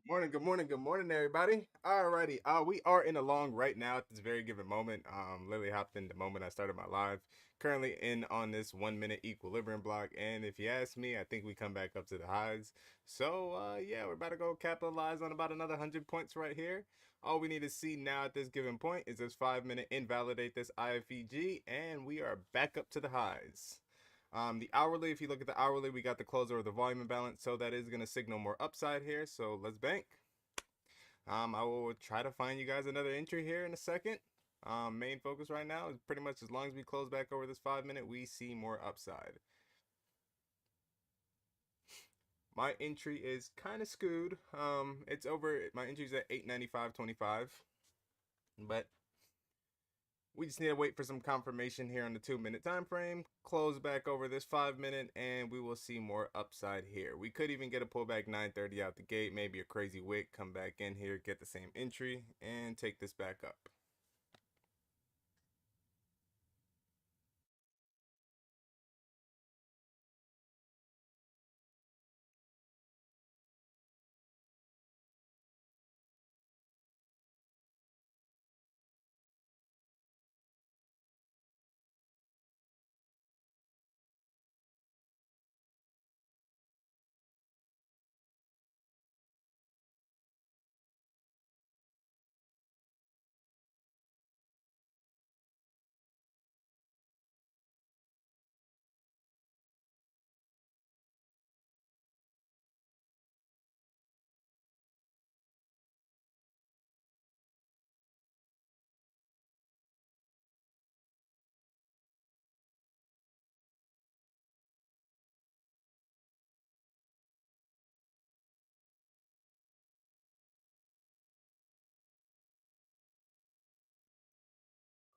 Morning, good morning, good morning, everybody. Alrighty, we are in a long right now at this very given moment. Literally hopped in the moment I started my live. Currently in on this 1 minute equilibrium block, and if you ask me, I think we come back up to the highs. So yeah, we're about to go capitalize on about another 100 points right here. All we need to see now at this given point is this 5 minute invalidate this IFEG, and we are back up to the highs. The hourly, if you look at the hourly, we got the closer of the volume imbalance, so that is going to signal more upside here. So let's bank. I will try to find you guys another entry here in a second. Main focus right now is pretty much as long as we close back over this 5 minute, we see more upside. My entry is kind of skewed. It's over. My entry's at 895.25, but we just need to wait for some confirmation here on the 2 minute time frame. Close back over this 5 minute, and we will see more upside here. We could even get a pullback 930 out the gate, maybe a crazy wick, come back in here, get the same entry, and take this back up.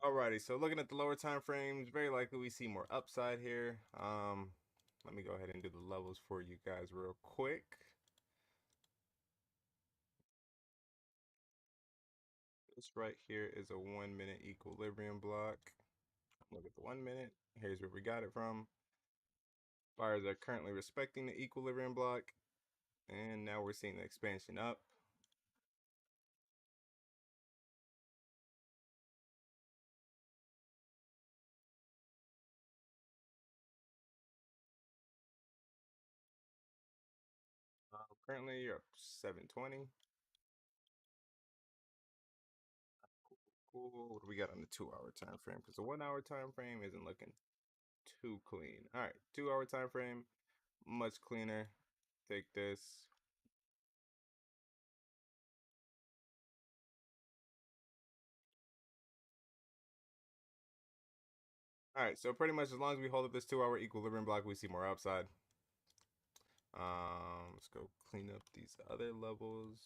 Alrighty, so looking at the lower time frames, very likely we see more upside here. Let me go ahead and do the levels for you guys real quick. This right here is a 1 minute equilibrium block. Look at the 1 minute. Here's where we got it from. Buyers are currently respecting the equilibrium block, and now we're seeing the expansion up. Currently, you're up 720. Cool. What do we got on the 2 hour time frame? Because the 1 hour time frame isn't looking too clean. All right, 2 hour time frame, much cleaner. Take this. All right, so pretty much as long as we hold up this 2 hour equilibrium block, we see more upside. Let's go clean up these other levels.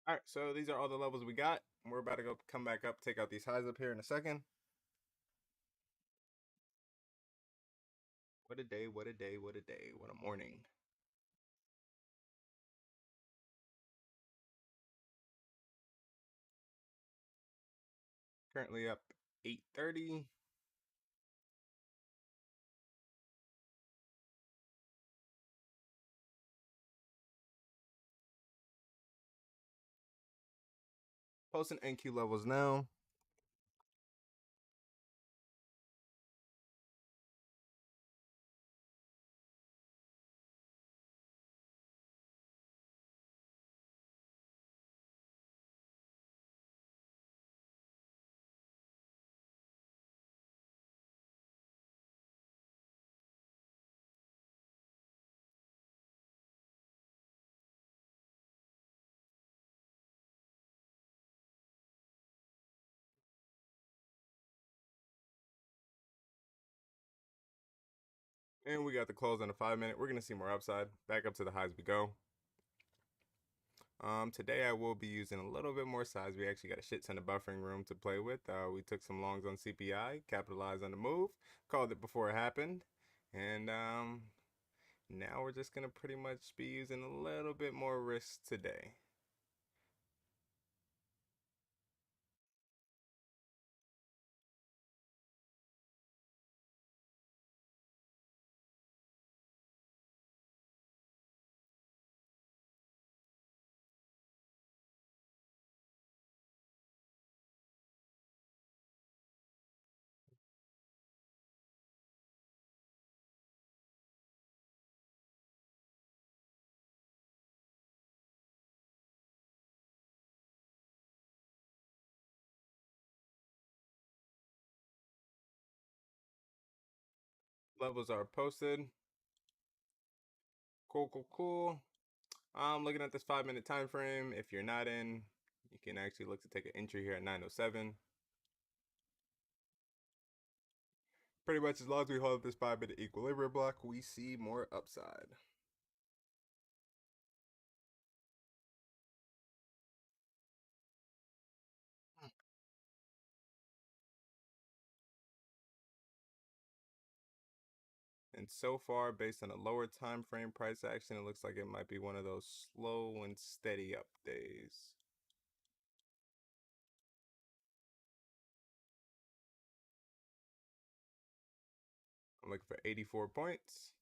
All right, so these are all the levels we got. We're about to go come back up, take out these highs up here in a second. What a day, what a day, what a day, what a morning. Currently up 830. Posting NQ levels now. And we got the close on the 5 minute. We're gonna see more upside. Back up to the highs we go. Today I will be using a little bit more size. We actually got a shit ton of buffering room to play with. We took some longs on CPI, capitalized on the move, called it before it happened, and now we're just gonna pretty much be using a little bit more risk today. Levels are posted. Cool, cool, cool. Looking at this 5 minute time frame. If you're not in, you can actually look to take an entry here at 9:07. Pretty much as long as we hold this 5 minute equilibrium block, we see more upside. And so far, based on a lower time frame price action, it looks like it might be one of those slow and steady up days. I'm looking for 84 points.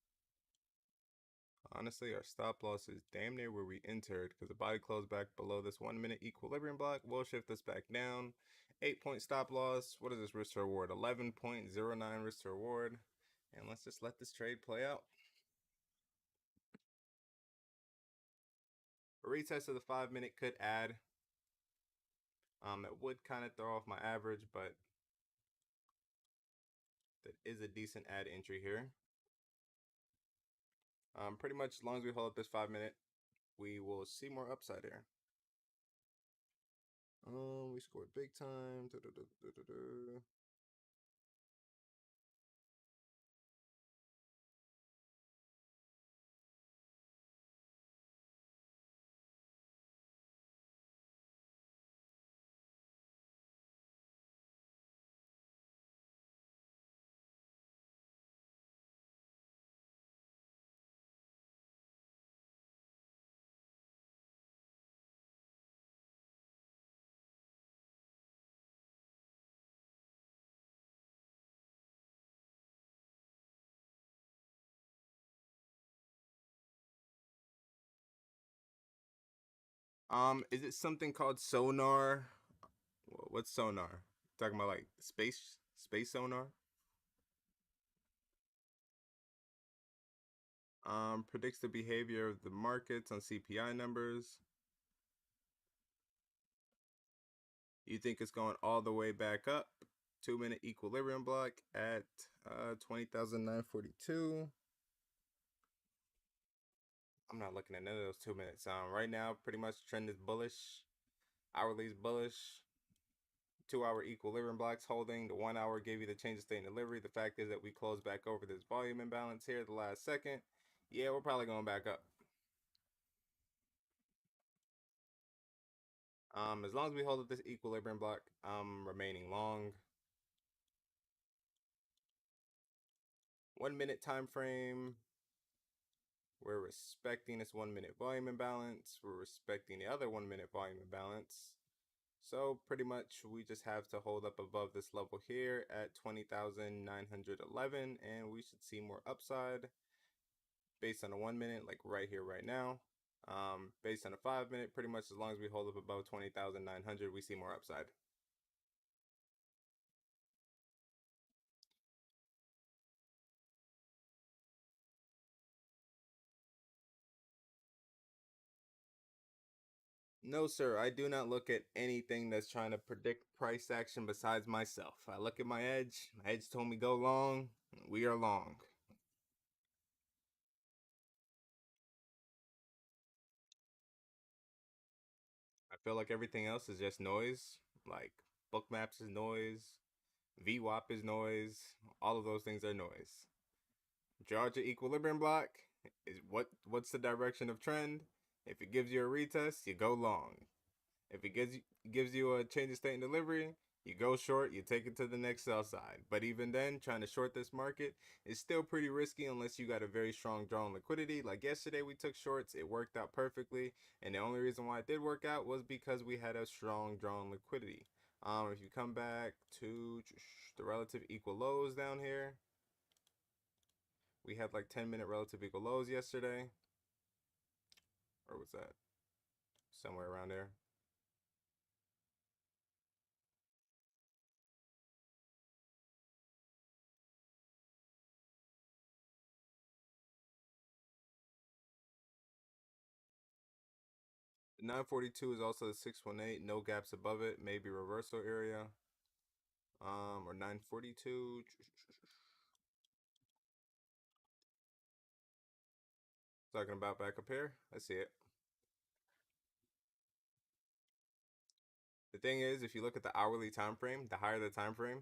Honestly, our stop loss is damn near where we entered because the body closed back below this 1 minute equilibrium block. We'll shift this back down. 8 point stop loss. What is this risk to reward? 11.09 risk to reward. And let's just let this trade play out. A retest of the 5 minute could add. It would kind of throw off my average, but that is a decent add entry here. Pretty much as long as we hold up this 5 minute, we will see more upside here. We scored big time. Is it something called sonar? What's sonar? Talking about like space sonar? Predicts the behavior of the markets on CPI numbers. You think it's going all the way back up? 2 minute equilibrium block at 20,942. I'm not looking at none of those 2 minutes. Right now, pretty much trend is bullish. Hourly is bullish. 2 hour equilibrium blocks holding. The 1 hour gave you the change of state and delivery. The fact is that we closed back over this volume imbalance here at the last second. Yeah, we're probably going back up. As long as we hold up this equilibrium block, I'm remaining long. 1 minute time frame. We're respecting this 1 minute volume imbalance. We're respecting the other 1 minute volume imbalance. So pretty much we just have to hold up above this level here at 20,911 and we should see more upside based on a 1 minute, like right here, right now. Based on a 5 minute, pretty much as long as we hold up above 20,900, we see more upside. No, sir, I do not look at anything that's trying to predict price action besides myself. I look at my edge. My edge told me go long. We are long. I feel like everything else is just noise. Like bookmaps is noise, VWAP is noise. All of those things are noise. Georgia equilibrium block is what's the direction of trend? If it gives you a retest, you go long. If it gives you a change of state and delivery, you go short, you take it to the next sell side. But even then, trying to short this market is still pretty risky unless you got a very strong draw on liquidity. Like yesterday, we took shorts, it worked out perfectly, and the only reason why it did work out was because we had a strong draw on liquidity. If you come back to the relative equal lows down here, we had like 10-minute relative equal lows yesterday. Or was that? Somewhere around there. 942 is also the 618, no gaps above it, maybe reversal area. Or 942. Talking about back up here. I see it. The thing is, if you look at the hourly time frame, the higher the time frame,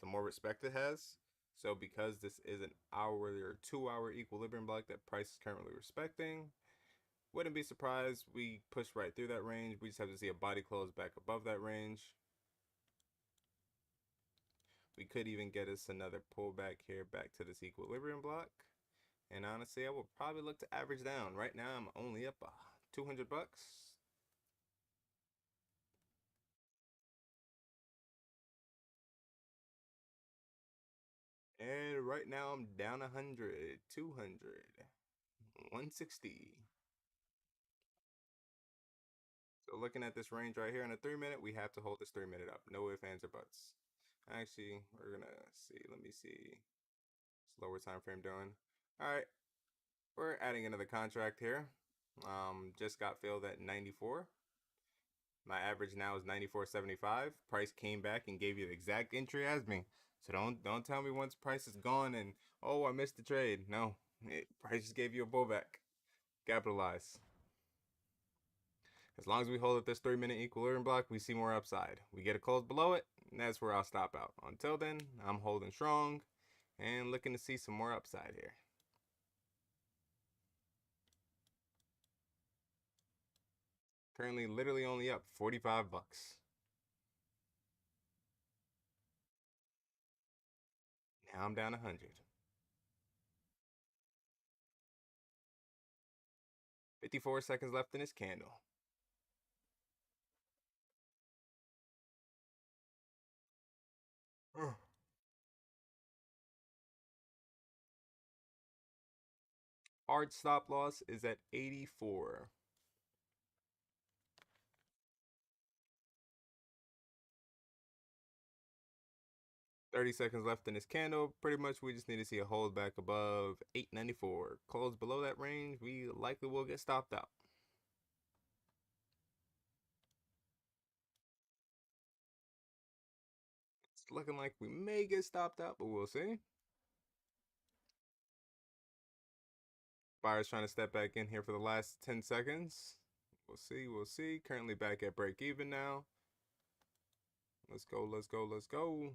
the more respect it has. So because this is an hourly or 2-hour equilibrium block that price is currently respecting, wouldn't be surprised we push right through that range. We just have to see a body close back above that range. We could even get us another pullback here back to this equilibrium block. And honestly, I will probably look to average down. Right now, I'm only up 200 bucks. And right now, I'm down 100, 200, 160. So looking at this range right here in a 3-minute, we have to hold this 3-minute up. No ifs, ands, or buts. Actually, we're gonna see. Let me see. Slower time frame doing. All right, we're adding another contract here. Just got filled at 94. My average now is 94.75. Price came back and gave you the exact entry as me. So don't tell me once price is gone and oh I missed the trade. No, price just gave you a pullback. Capitalize. As long as we hold at this 3-minute equilibrium block, we see more upside. We get a close below it, and that's where I'll stop out. Until then, I'm holding strong and looking to see some more upside here. Currently, literally only up 45 bucks. Now I'm down 100. 54 seconds left in this candle. Hard stop loss is at 84. 30 seconds left in this candle. Pretty much we just need to see a hold back above 894. Close below that range, we likely will get stopped out. It's looking like we may get stopped out, but we'll see. Buyers trying to step back in here for the last 10 seconds. We'll see, we'll see. Currently back at break even now. Let's go, let's go, let's go.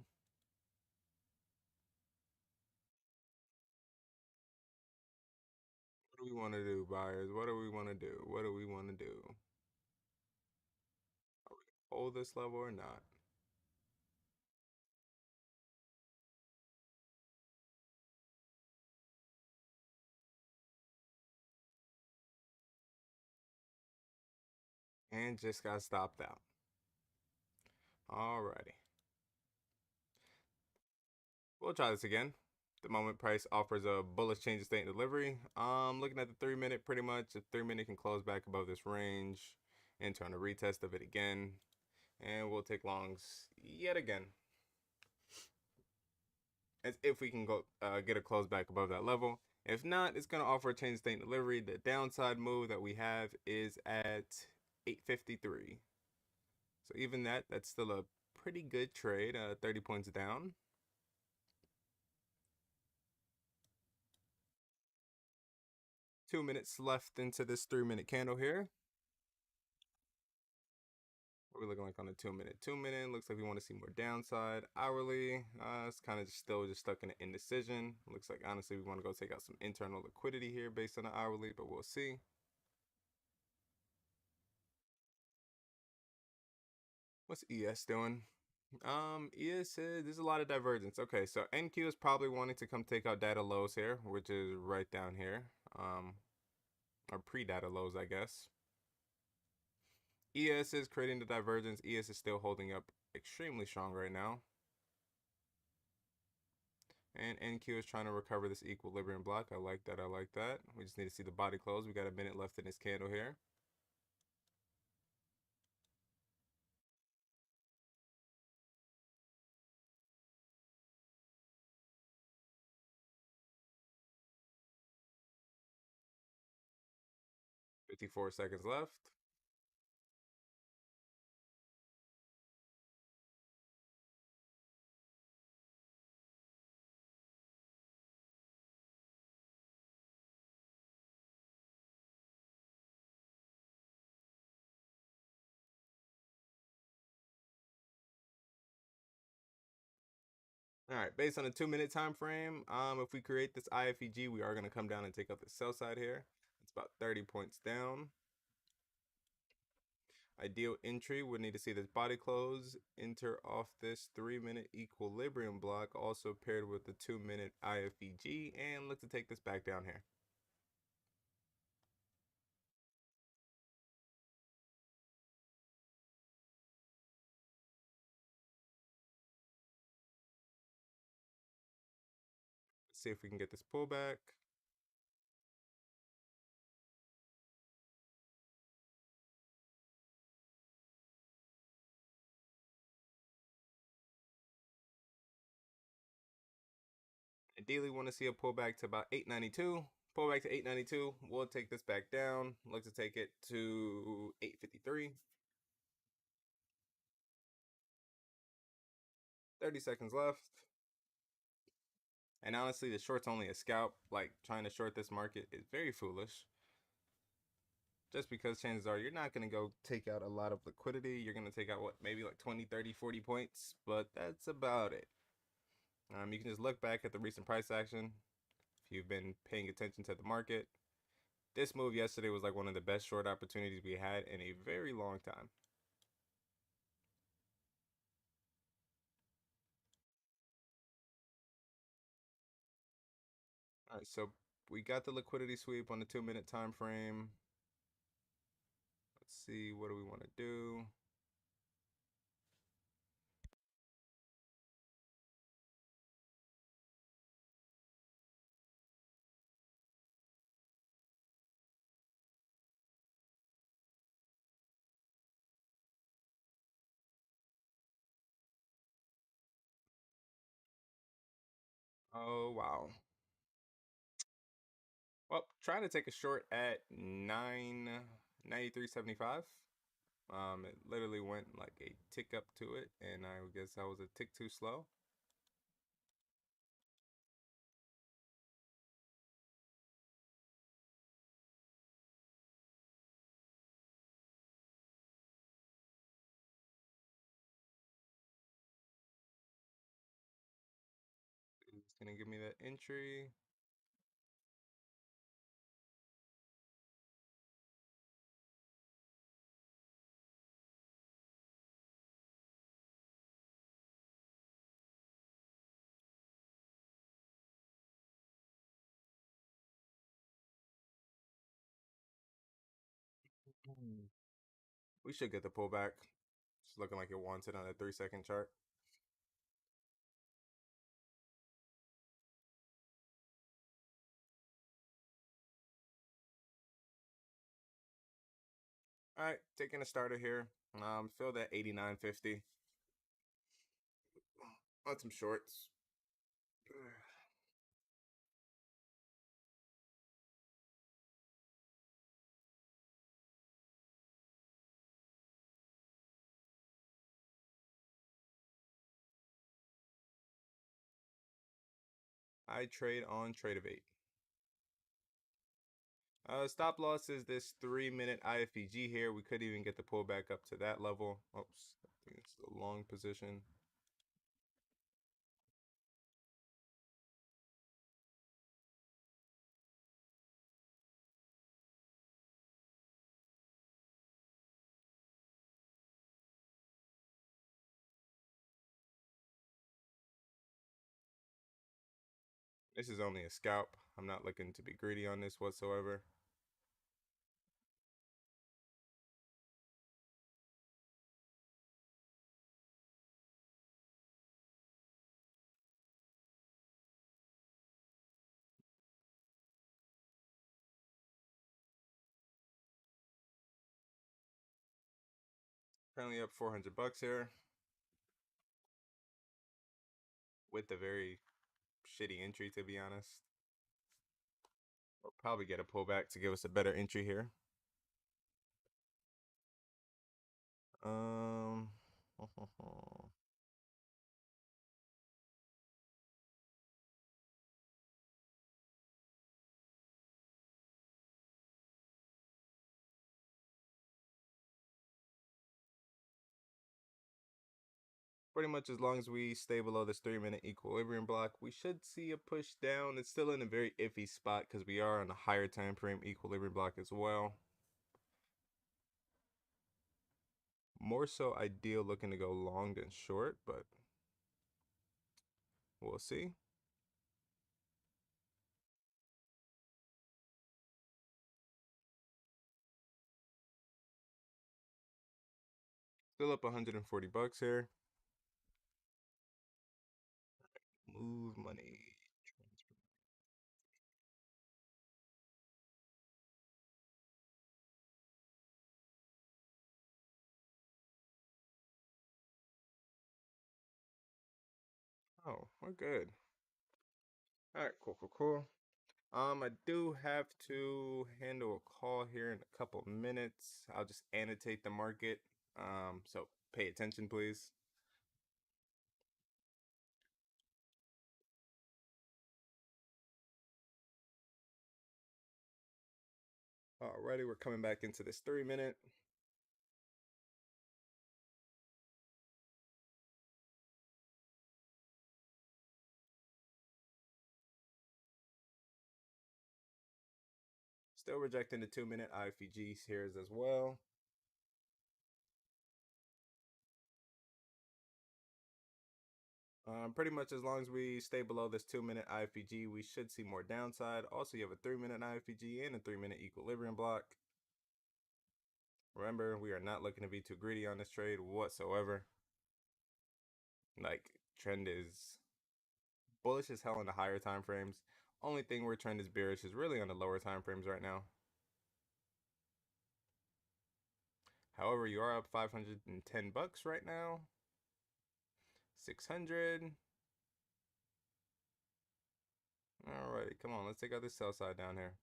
What do we want to do, buyers? What do we want to do? What do we want to do? Are we gonna hold this level or not? And just got stopped out. Alrighty. We'll try this again. The moment price offers a bullish change of state and delivery. Looking at the 3-minute, pretty much the 3-minute can close back above this range and turn a retest of it again. And we'll take longs yet again. As if we can go get a close back above that level. If not, it's going to offer a change of state and delivery. The downside move that we have is at 853. So even that's still a pretty good trade, 30 points down. 2 minutes left into this 3-minute candle here. We're looking like on the 2 minute. 2 minute looks like we want to see more downside. Hourly, it's kind of still just stuck in an indecision. Looks like honestly we want to go take out some internal liquidity here based on the hourly, but we'll see. What's ES doing? ES said there's a lot of divergence. Okay, so NQ is probably wanting to come take out data lows here, which is right down here. Or pre-data lows, I guess. ES is creating the divergence. ES is still holding up extremely strong right now. And NQ is trying to recover this equilibrium block. I like that. I like that. We just need to see the body close. We got a minute left in this candle here. $54 seconds left. All right, based on the 2 minute time frame, if we create this IFEG, we are going to come down and take out the sell side here. It's about 30 points down. Ideal entry would need to see this body close, enter off this 3 minute equilibrium block, also paired with the 2 minute IFEG, and look to take this back down here. Let's see if we can get this pullback. Ideally, want to see a pullback to about 892. Pullback to 892. We'll take this back down. Look to take it to 853. 30 seconds left. And honestly, the short's only a scalp. Like, trying to short this market is very foolish. Just because chances are you're not going to go take out a lot of liquidity. You're going to take out, what, maybe like 20, 30, 40 points. But that's about it. You can just look back at the recent price action if you've been paying attention to the market. This move yesterday was like one of the best short opportunities we had in a very long time. All right, so we got the liquidity sweep on the 2 minute time frame. Let's see, what do we want to do? Oh, wow. Well, trying to take a short at 993.75. It literally went like a tick up to it, and I guess I was a tick too slow. It's gonna give me that entry. We should get the pullback. It's looking like it wants it on a 3 second chart. All right, taking a starter here. Fill that 89.50 on some shorts. I trade on Trade of 8. Stop loss is this 3-minute IFEG here. We could even get the pullback up to that level. Oops, I think it's the long position. This is only a scalp. I'm not looking to be greedy on this whatsoever. Currently up 400 bucks here with a very shitty entry, to be honest. We'll probably get a pullback to give us a better entry here. Um, pretty much as long as we stay below this 3-minute equilibrium block, we should see a push down. It's still in a very iffy spot because we are on a higher time frame equilibrium block as well. More so ideal looking to go long than short, but we'll see. Still up 140 bucks here. Move money. Oh, we're good. All right, cool. I do have to handle a call here in a couple minutes. I'll just annotate the market. So pay attention, please. Alrighty, we're coming back into this 3-minute. Still rejecting the 2-minute IFEGs here as well. Pretty much as long as we stay below this 2-minute IFEG, we should see more downside. Also, you have a 3-minute IFEG and a 3-minute equilibrium block. Remember, we are not looking to be too greedy on this trade whatsoever. Like, trend is bullish as hell on the higher time frames. Only thing where trend is bearish is really on the lower time frames right now. However, you are up 510 bucks right now. 600. Alrighty, come on, let's take out this sell side down here.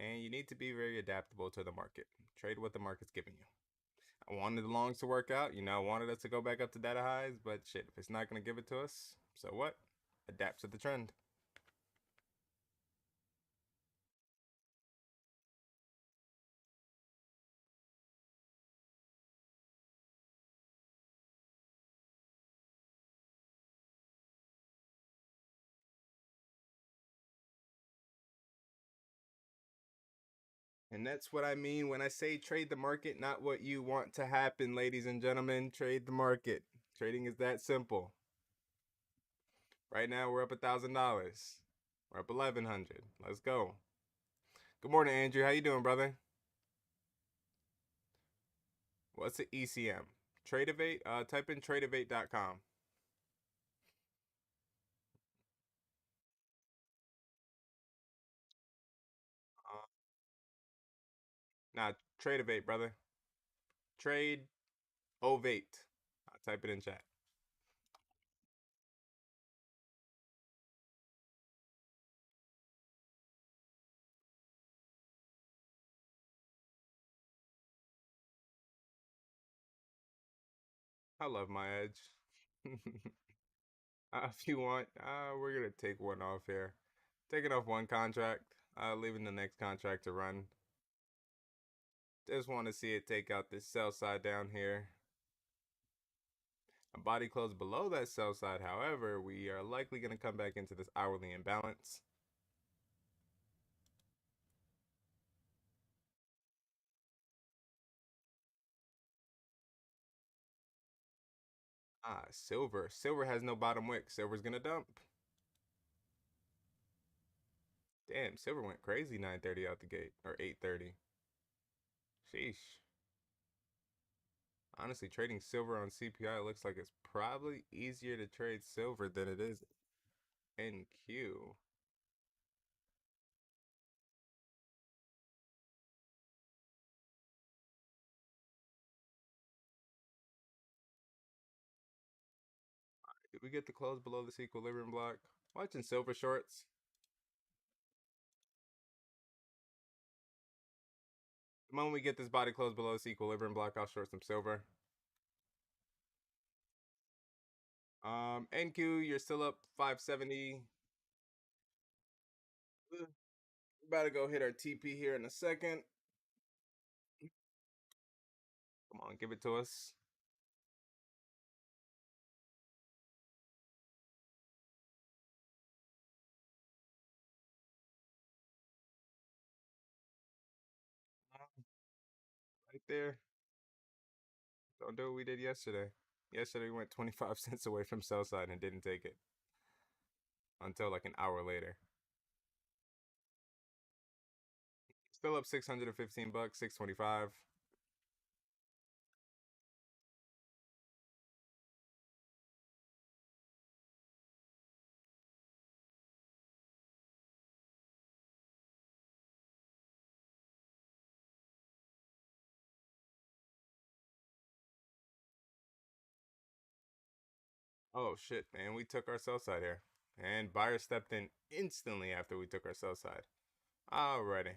And you need to be very adaptable to the market. Trade what the market's giving you. I wanted the longs to work out. I wanted us to go back up to data highs, but shit, if it's not going to give it to us, so what? Adapt to the trend. And that's what I mean when I say trade the market, not what you want to happen, ladies and gentlemen. Trade the market. Trading is that simple. Right now we're up $1,000. We're up 1,100. Let's go. Good morning, Andrew. How you doing, brother? What's the ECM? Tradeovate. Type in tradeovate.com. Nah, Tradeovate, brother. Trade Ovate. I'll type it in chat. I love my edge. If you want, we're gonna take one off here. Taking off one contract, leaving the next contract to run. Just want to see it take out this sell side down here. A body close below that sell side, however, we are likely going to come back into this hourly imbalance. Silver. Silver has no bottom wick. Silver's going to dump. Damn, silver went crazy 9:30 out the gate, or 8:30. Sheesh. Honestly, trading silver on CPI looks like it's probably easier to trade silver than it is NQ. Did we get the close below this equilibrium block? Watching silver shorts. The moment we get this body close below this equilibrium block, I'll short some silver. NQ, you're still up 570. We're about to go hit our TP here in a second. Come on, give it to us. Right there. Don't do what we did yesterday. Yesterday we went 25 cents away from sell side and didn't take it until like an hour later. Still up 615 bucks, 625. Oh shit, man, we took our sell side here. And buyer stepped in instantly after we took our sell side. Alrighty.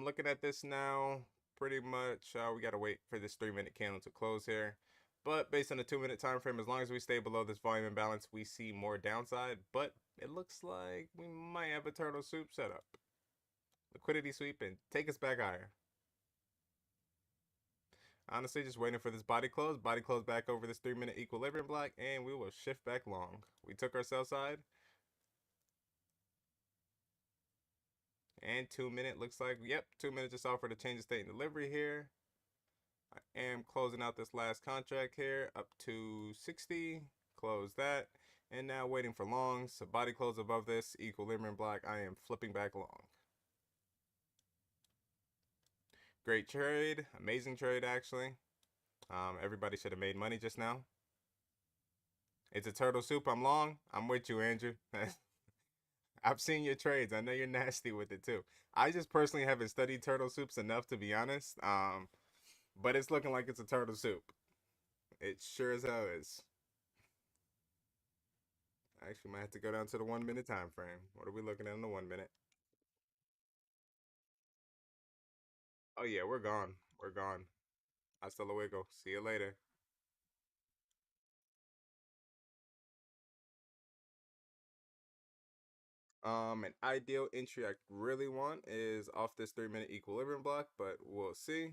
Looking at this now, pretty much we gotta wait for this 3-minute candle to close here. But based on the 2-minute time frame, as long as we stay below this volume imbalance, we see more downside. But it looks like we might have a turtle soup setup. Liquidity sweep and take us back higher. Honestly, just waiting for this body close back over this 3-minute equilibrium block, and we will shift back long. We took our sell side. And 2-minute looks like, yep, 2 minutes just offered a change of state and delivery here. I am closing out this last contract here up to 60. Close that. And now waiting for longs. So body close above this equilibrium block. I am flipping back long. Great trade. Amazing trade, actually. Everybody should have made money just now. It's a turtle soup. I'm long. I'm with you, Andrew. I've seen your trades. I know you're nasty with it too. I just personally haven't studied turtle soups enough to be honest. But it's looking like it's a turtle soup. It sure as hell is. I actually might have to go down to the 1 minute time frame. What are we looking at in the 1 minute? Oh yeah, we're gone. We're gone. Hasta luego. See you later. An ideal entry I really want is off this 3-minute equilibrium block, but we'll see.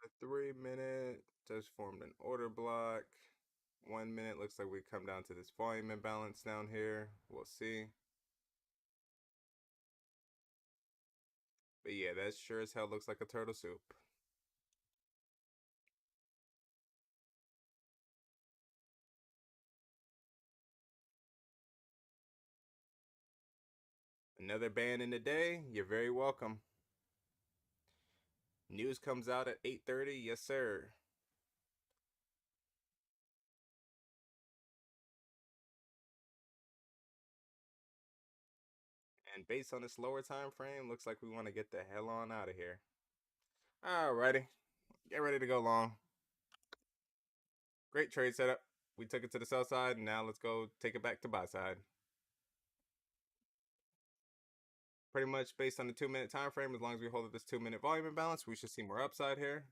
A 3-minute just formed an order block. 1 minute looks like we come down to this volume imbalance down here. We'll see. But yeah, that sure as hell looks like a turtle soup. Another ban in the day. You're very welcome. News comes out at 8:30. Yes, sir. And based on this lower time frame, looks like we want to get the hell on out of here. Alrighty, get ready to go long. Great trade setup. We took it to the sell side, and now let's go take it back to buy side. Pretty much based on the 2-minute time frame, as long as we hold up this 2-minute volume imbalance, we should see more upside here.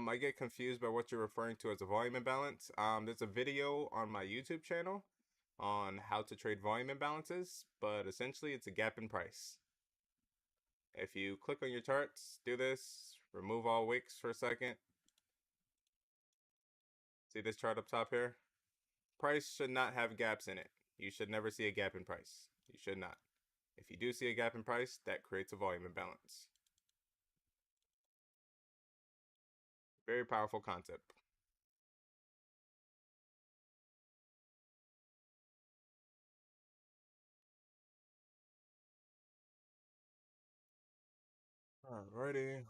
I get confused by what you're referring to as a volume imbalance. There's a video on my YouTube channel on how to trade volume imbalances, but essentially it's a gap in price. If you click on your charts, do this, remove all wicks for a second. See this chart up top here? Price should not have gaps in it. You should never see a gap in price. You should not. If you do see a gap in price, that creates a volume imbalance. Very powerful concept. Alrighty.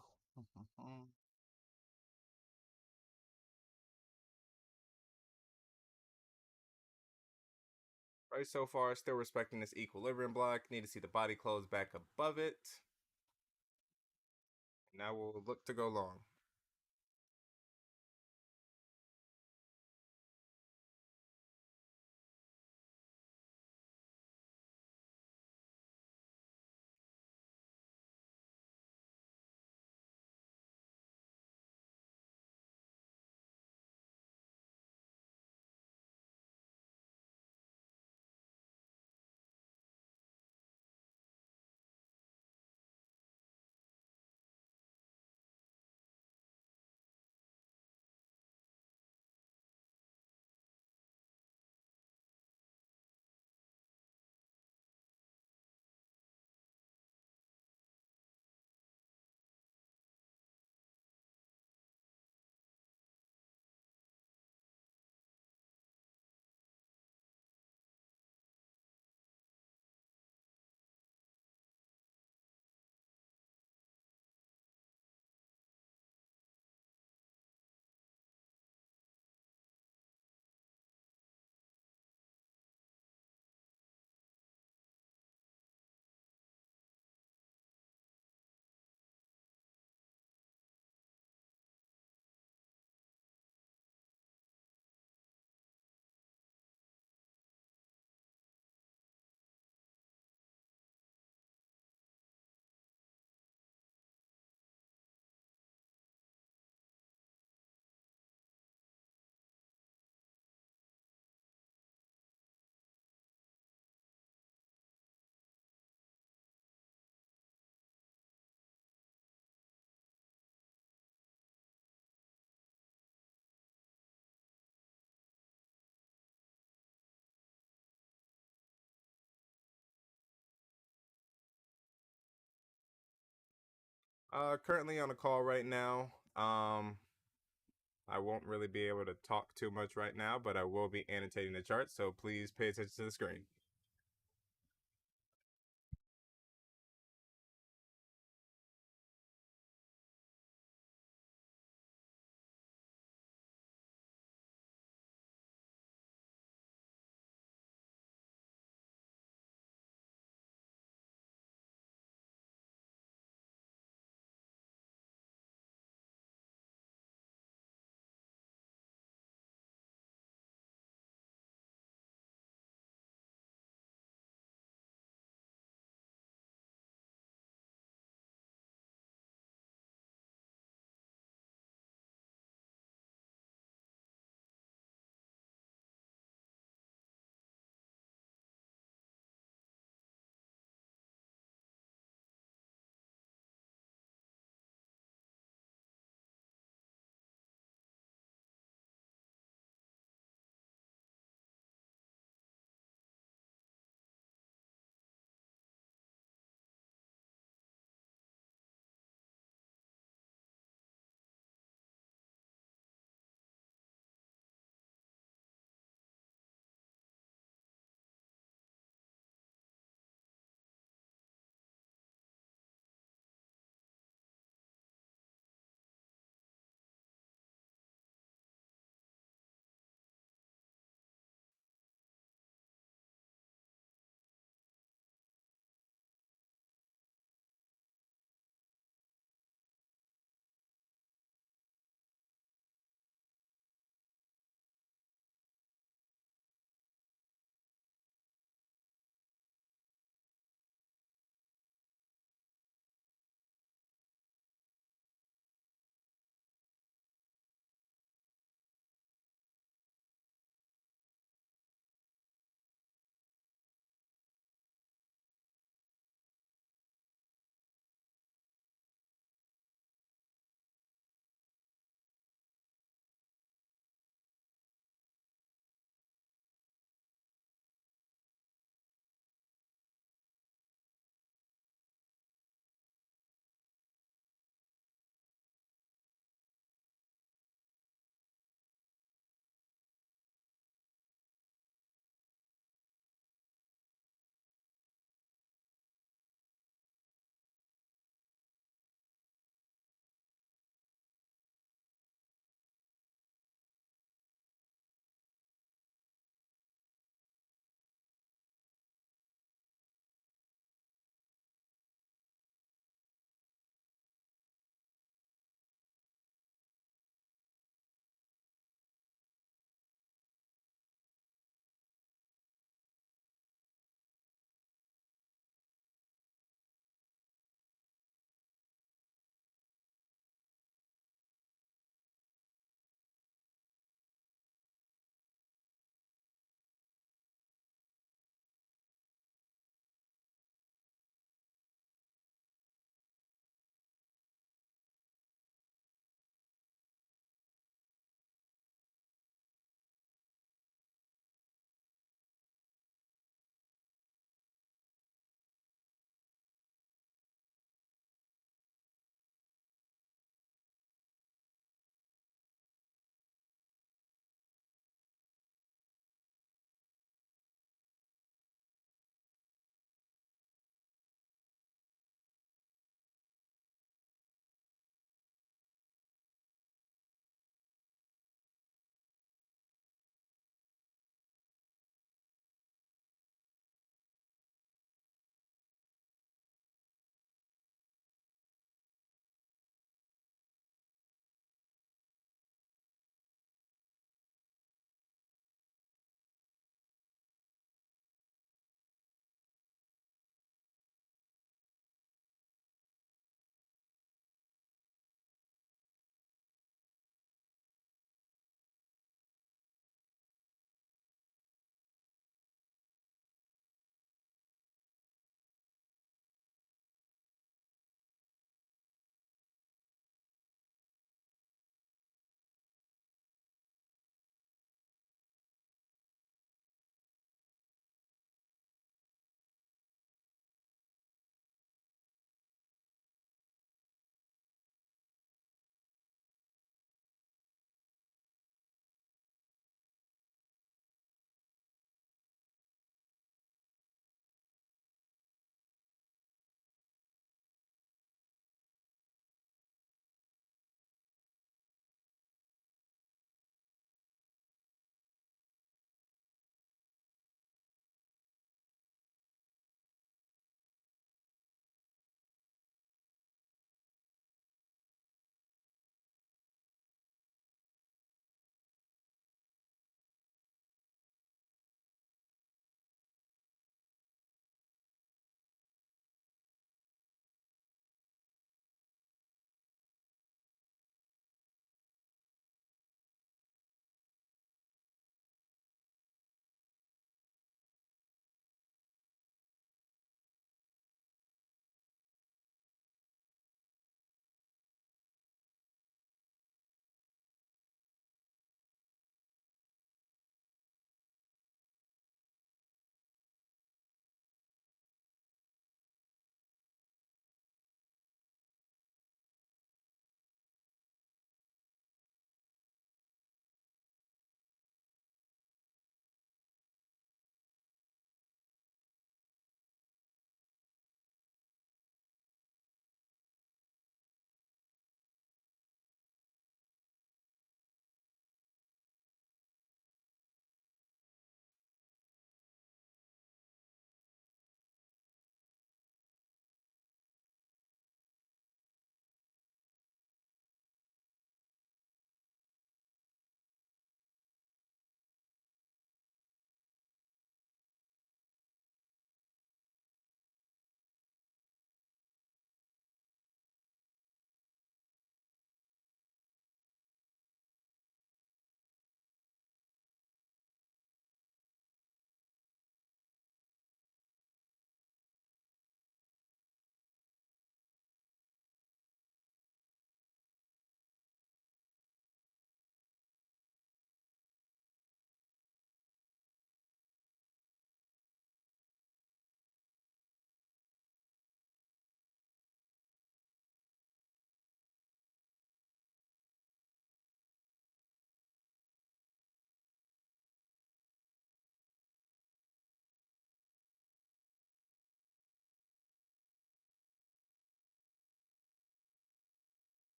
Price so far still respecting this equilibrium block. Need to see the body close back above it. Now we'll look to go long. Currently on a call right now. I won't really be able to talk too much right now, but I will be annotating the chart, so please pay attention to the screen.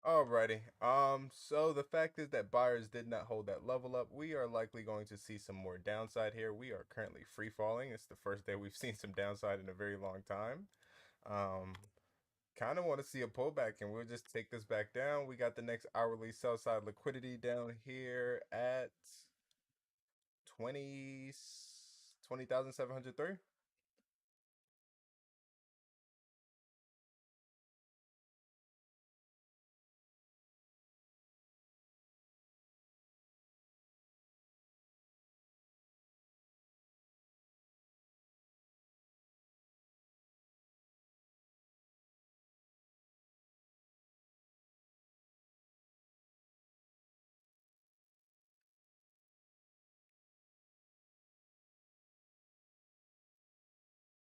Alrighty. So the fact is that buyers did not hold that level up. We are likely going to see some more downside here. We are currently free falling. It's the first day we've seen some downside in a very long time. Um, Kind of want to see a pullback, and we'll just take this back down. We got the next hourly sell side liquidity down here at 20,703.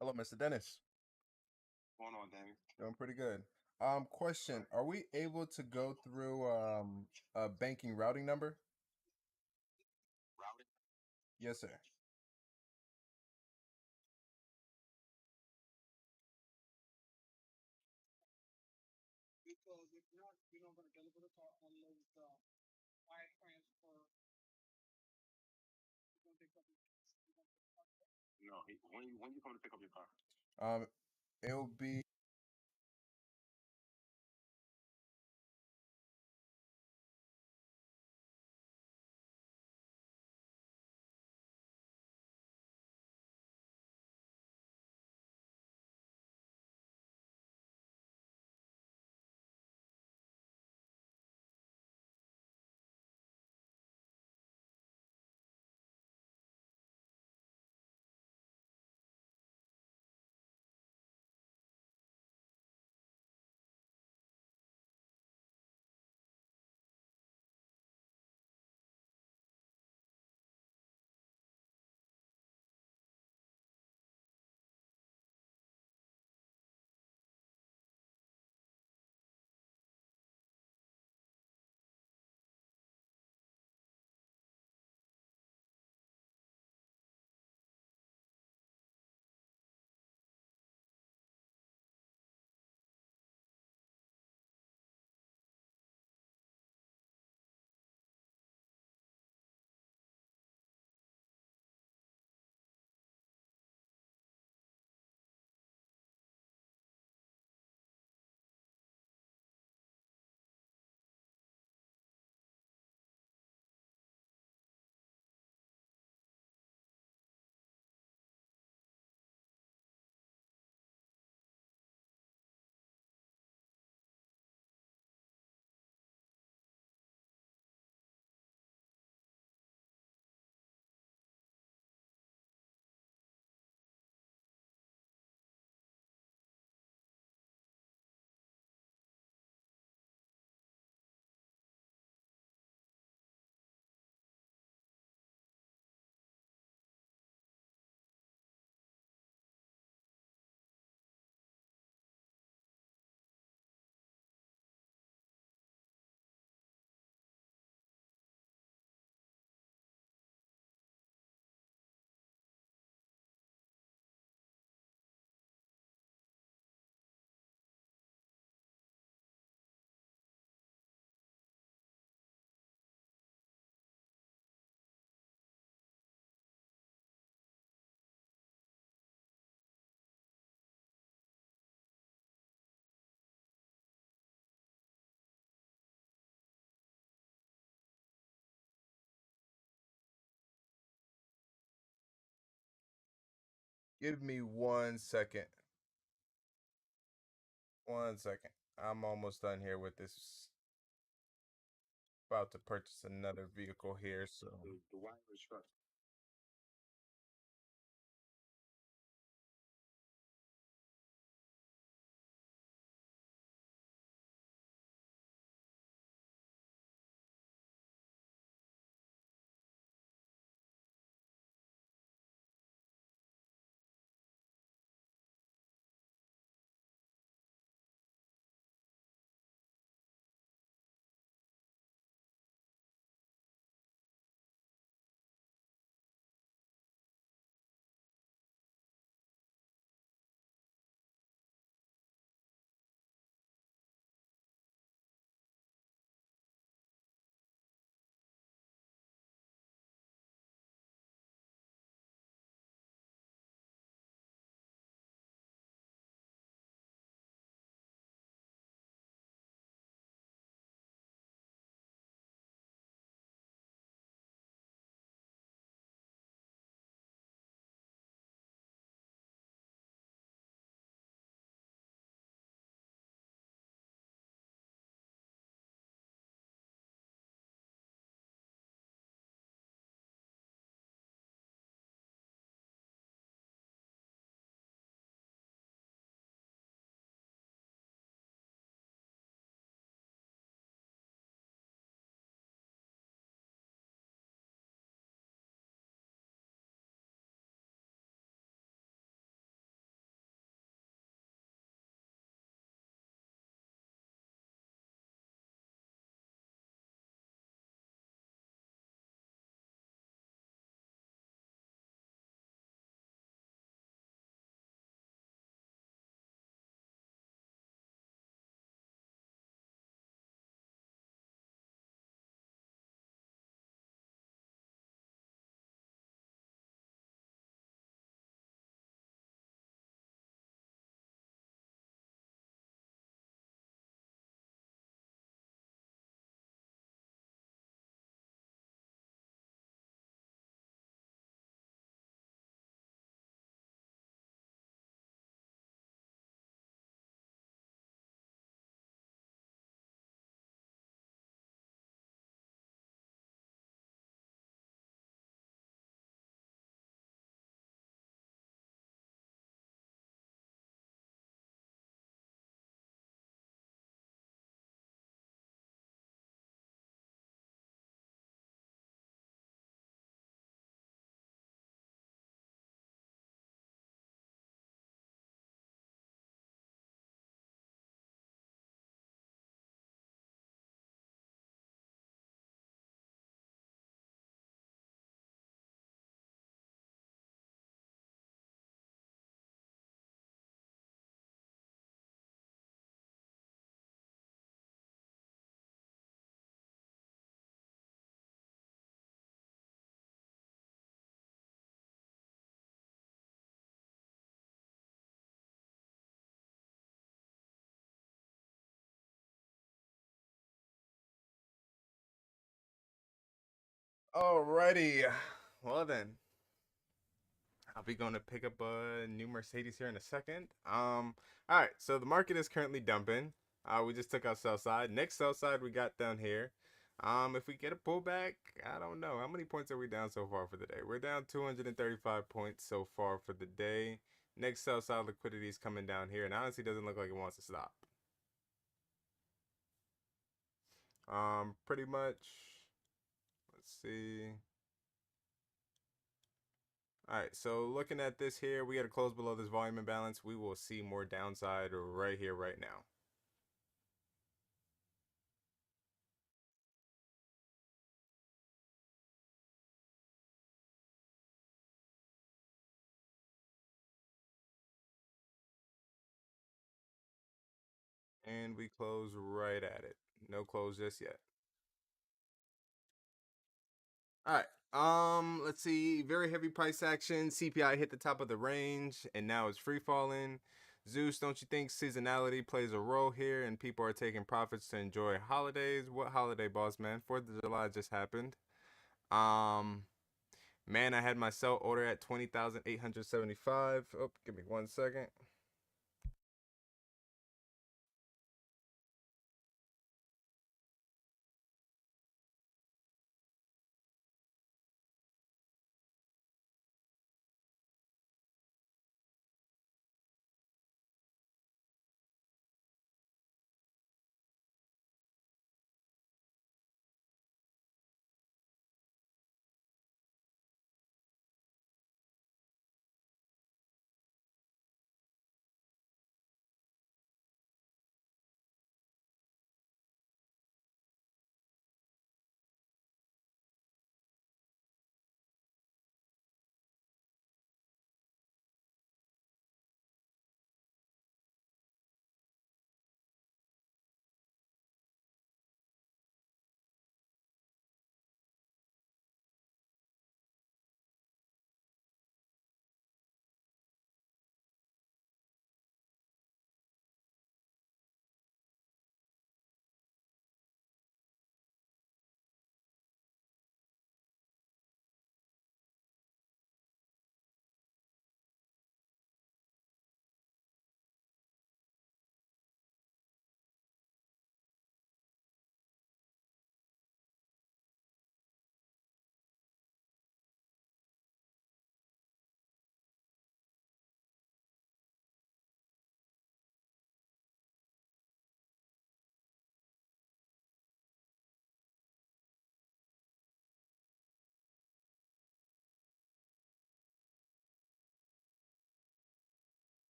Hello, Mr. Dennis. What's going on, Danny? Doing pretty good. Question: Are we able to go through a banking routing number? Routing? Yes, sir. Because if not, you're not going to deliver the car unless the wire transfer is going to take up your No, when you come to pick up your car? Um, it'll be Give me 1 second. 1 second. I'm almost done here with this. About to purchase another vehicle here, so The wire is shut. Alrighty. Well then, I'll be going to pick up a new Mercedes here in a second. All right. So the market is currently dumping. We just took our sell side. Next sell side we got down here. If we get a pullback, I don't know. How many points are we down so far for the day? We're down 235 points so far for the day. Next sell side liquidity is coming down here, and honestly doesn't look like it wants to stop. Pretty much. Let's see. All right, so looking at this here, we got to close below this volume imbalance. We will see more downside right here, right now. And we close right at it. No close just yet. All right. Let's see. Very heavy price action. CPI hit the top of the range, and now it's free falling. Zeus, don't you think seasonality plays a role here, and people are taking profits to enjoy holidays? What holiday, boss man? 4th of July just happened. Um, Man, I had my sell order at 20,875. Oh, give me 1 second.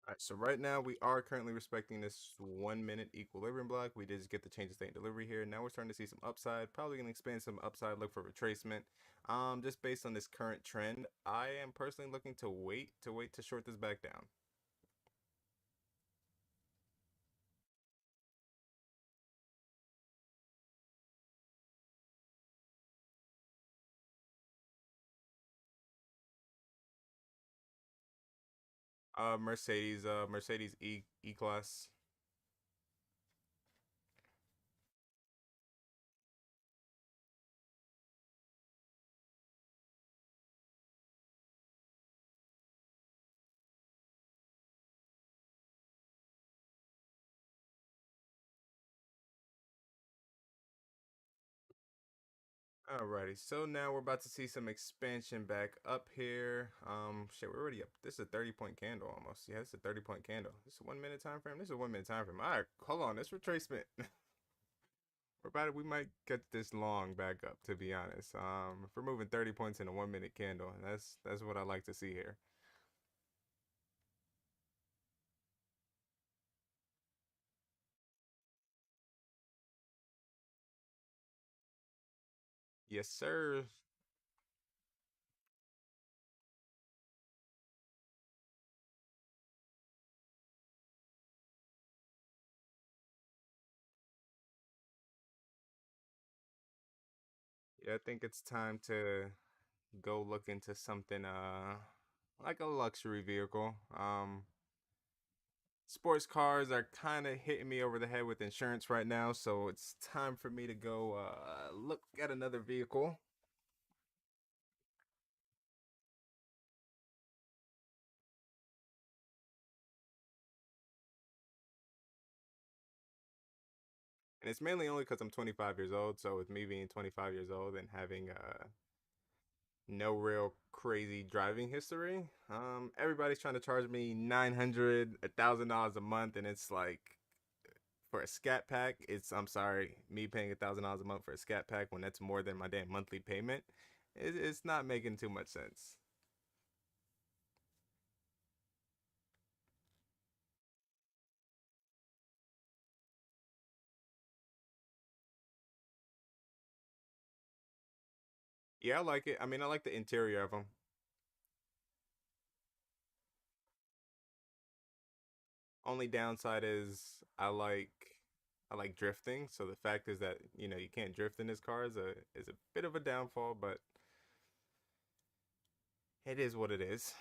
All right, so right now we are currently respecting this 1 minute equilibrium block. We did just get the change of state and delivery here. Now we're starting to see some upside. Probably gonna expand some upside, look for retracement. Just based on this current trend, I am personally looking to wait to short this back down. Mercedes E class. Alrighty, so now we're about to see some expansion back up here. Shit, we're already up. This is a 30-point candle almost. Yeah, it's a 30-point candle. This is a 1 minute time frame. This is a 1 minute time frame. All right, hold on. This retracement. We're about it. We might get this long back up, to be honest. If we're moving 30 points in a 1 minute candle, that's what I like to see here. Yes, sir. Yeah, I think it's time to go look into something like a luxury vehicle. Sports cars are kind of hitting me over the head with insurance right now, so it's time for me to go look at another vehicle. And it's mainly only because I'm 25 years old. So with me being 25 years old and having no real crazy driving history, everybody's trying to charge me 900, $1,000 a month, and it's like for a scat pack, I'm sorry, me paying $1,000 a month for a scat pack when that's more than my damn monthly payment, it's not making too much sense. Yeah, I like it. I mean, I like the interior of them. Only downside is I like drifting. So the fact is that you can't drift in this car is a bit of a downfall, but it is what it is.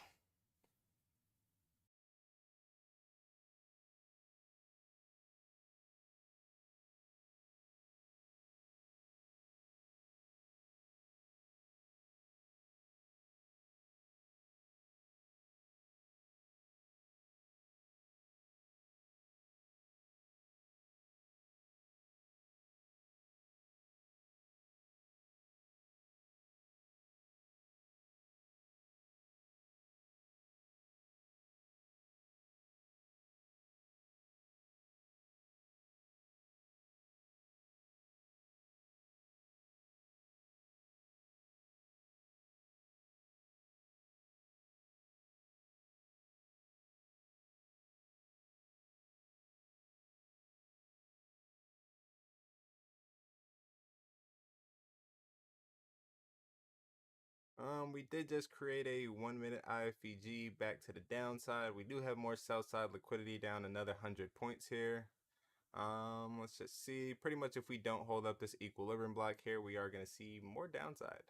We did just create a 1 minute IFEG back to the downside. We do have more sell side liquidity down another 100 points here. Let's just see. Pretty much if we don't hold up this equilibrium block here, we are going to see more downside.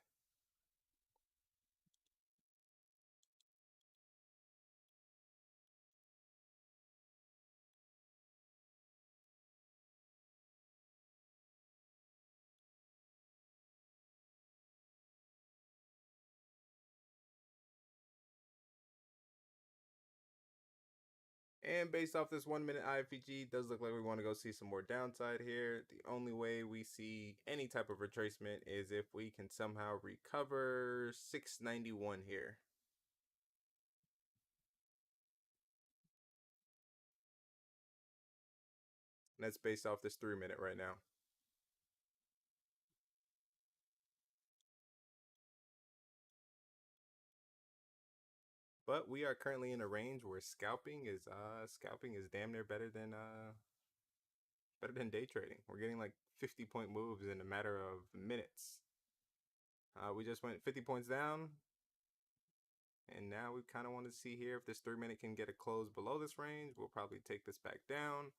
And based off this 1 minute IFEG, it does look like we want to go see some more downside here. The only way we see any type of retracement is if we can somehow recover 691 here. And that's based off this 3 minute right now. But we are currently in a range where scalping is damn near better than day trading. We're getting like 50-point moves in a matter of minutes. We just went 50 points down, and now we kind of want to see here if this 3 minute can get a close below this range. We'll probably take this back down.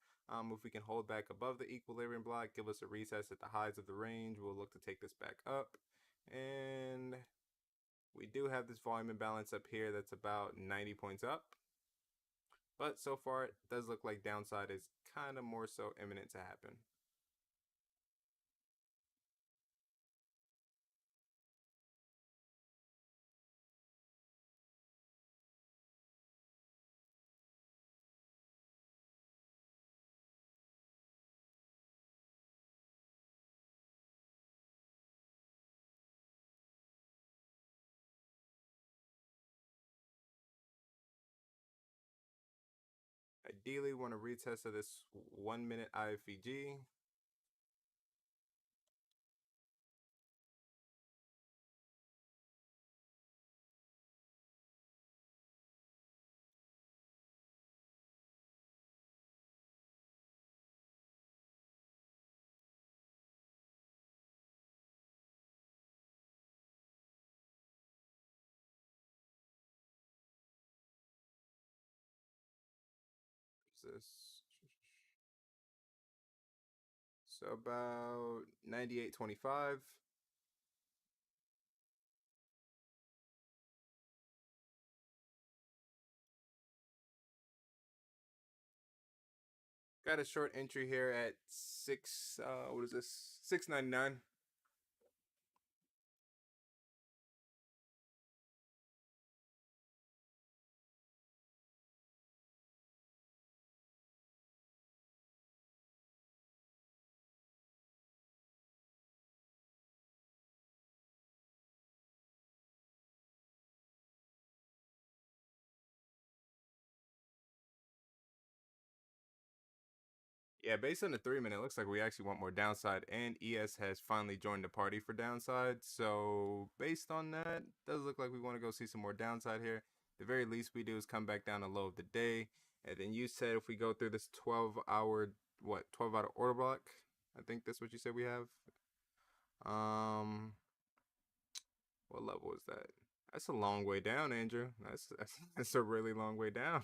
If we can hold back above the equilibrium block, give us a retest at the highs of the range, we'll look to take this back up. And we do have this volume imbalance up here that's about 90 points up. But so far, it does look like downside is kind of more so imminent to happen. Ideally, want a retest of this 1 minute IFVG. This so about 98.25. Got a short entry here at what is this? 6.99. Yeah, based on the 3 minute, it looks like we actually want more downside, and ES has finally joined the party for downside. So based on that, does look like we want to go see some more downside here. The very least we do is come back down to low of the day, and then you said if we go through this 12-hour 12-hour order block, I think that's what you said we have. What level is that? That's a long way down, Andrew. That's a really long way down.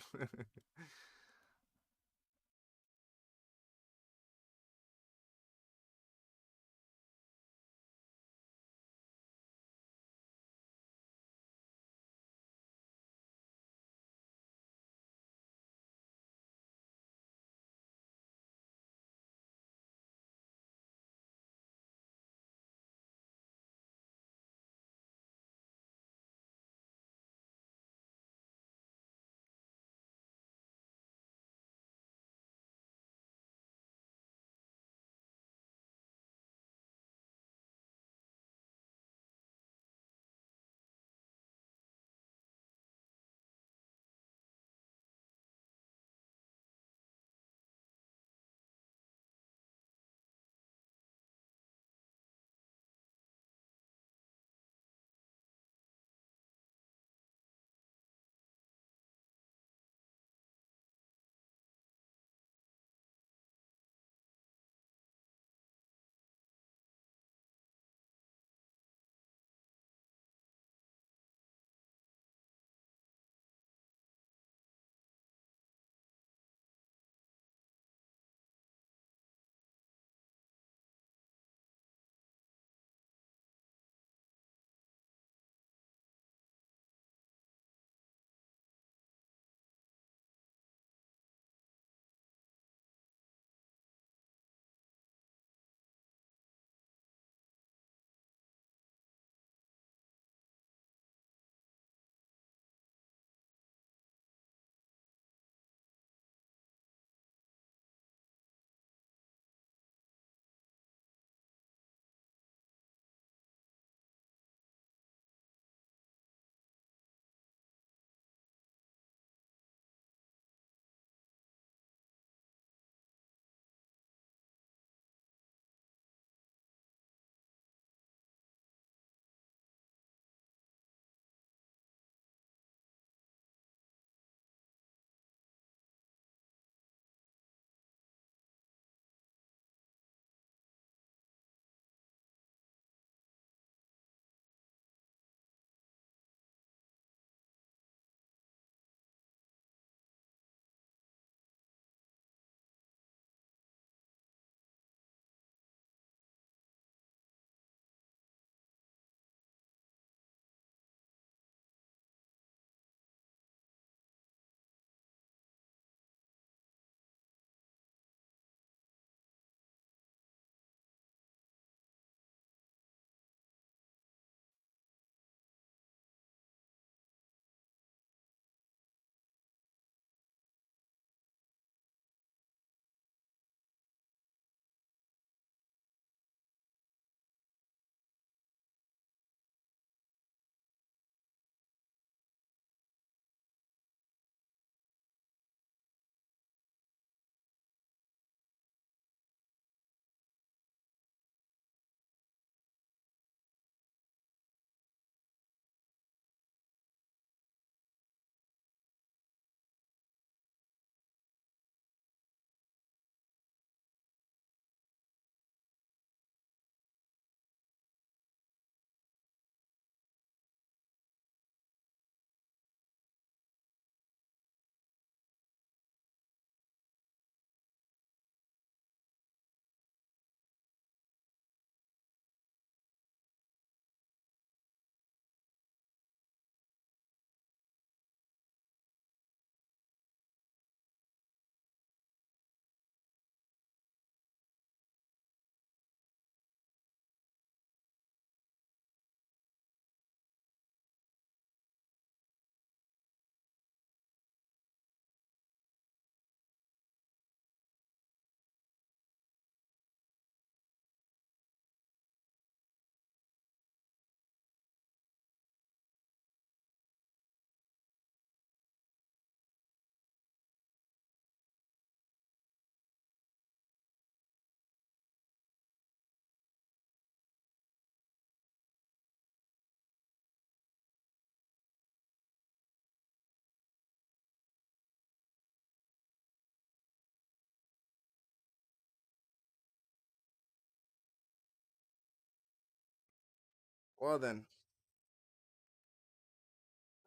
Well then,